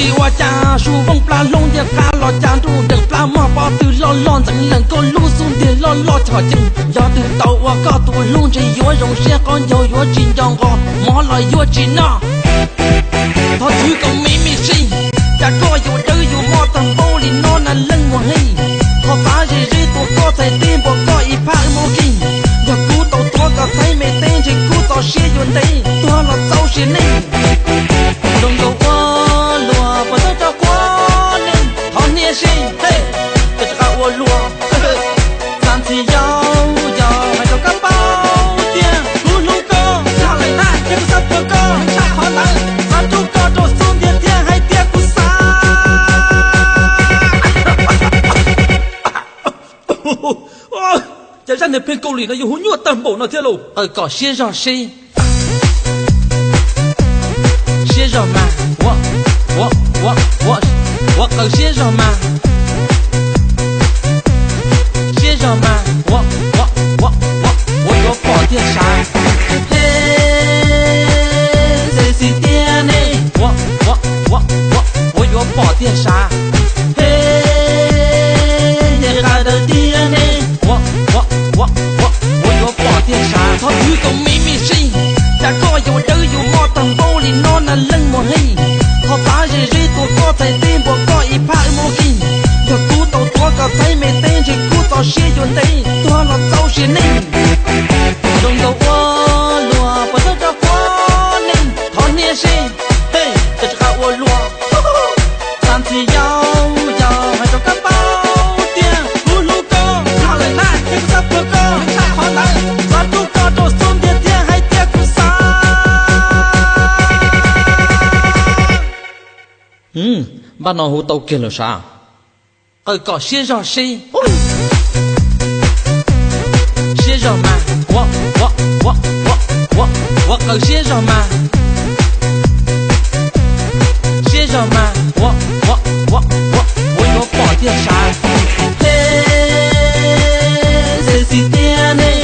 chỉ hoa cha su vong pla long địa pla lo cha ru được pla mò bao từ lo lon rằng lần con lu xuống tiền lo lo thọ chừng do từ tàu qua có tụ luôn chỉ yếu rồng xe con dầu yếu chín dòng gò mò lo yếu chín nọ thôi thứ còn mi xì đã có yếu đỡ yếu mò tầm bao lì nó là lưng mùa hi họ phá gì gì tụ có thể tim bộ có ít phá mô kinh giờ cú tàu thua cả thấy mẹ tên chỉ cú tàu xe yếu đây thua là tàu xe này đồng đầu qua lùa và tôi cho qua nên họ nhẹ xì hey tôi cho cả qua lùa làm thì giàu giàu hay cho các bao tiền luôn luôn có sao lại na cái sắp có cha họ lại sao chú có đồ xuống tiền tiền hay tiền của sa giờ ra này bên câu lì nó yêu hú nhựa tầm bổ nó thế lộ cỏ xia giò xi xia giò mà我搞些什么？些什么？我有宝电啥？嘿，谁是爹呢？我有宝电啥？嘿，你来的爹呢？我有宝电啥？他遇到咪西，大哥有得有我当玻璃那那冷漠黑。họ phá gì gì tụi có thể tin bộ có ít phá mô kinh giờ cú tàu thua cả thấy mẹ tên chỉ cú tàu xe dồn đây thua là tàu xe ninh đồng đầu qua lùa và tôi cho qua ninh thọ nhẹ xì hey cho cả qua lùa làm thì giàu hay cho các bao tiền lu lu co sao lại na cái sắp có cha họ lại sao chú có đồ xuống tiền tiền hay tiền của sa bạn nói hú tàu kia là sao? Cỏ xia giò xi, xia giò mà, cỏ xia giò mà, xia giò mà, tôi có bỏ tiền sao? Hey, gì tiền này?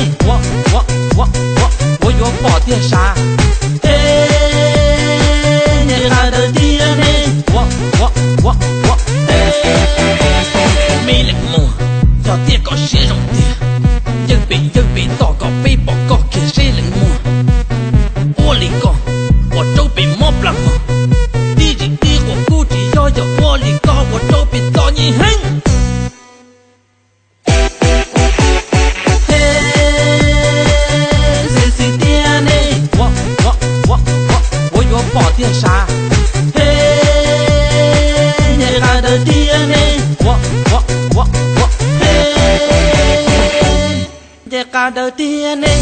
Tôi có bỏ tiền sao? Hey, nhà ra đời tiền này? Mi lệ mùa cho tiếc có xe rộng tiền dân bị tỏ có phê bỏ có kia xe lệ mùa ô lì con của châu bị móc lạc mùa đi gì đi của cô chỉ do giờ ô lì con của châu bị tỏ nhì hăng gì tiền này tôi có bỏ tiền xa ra đời tiền này hey, cả đời tiền này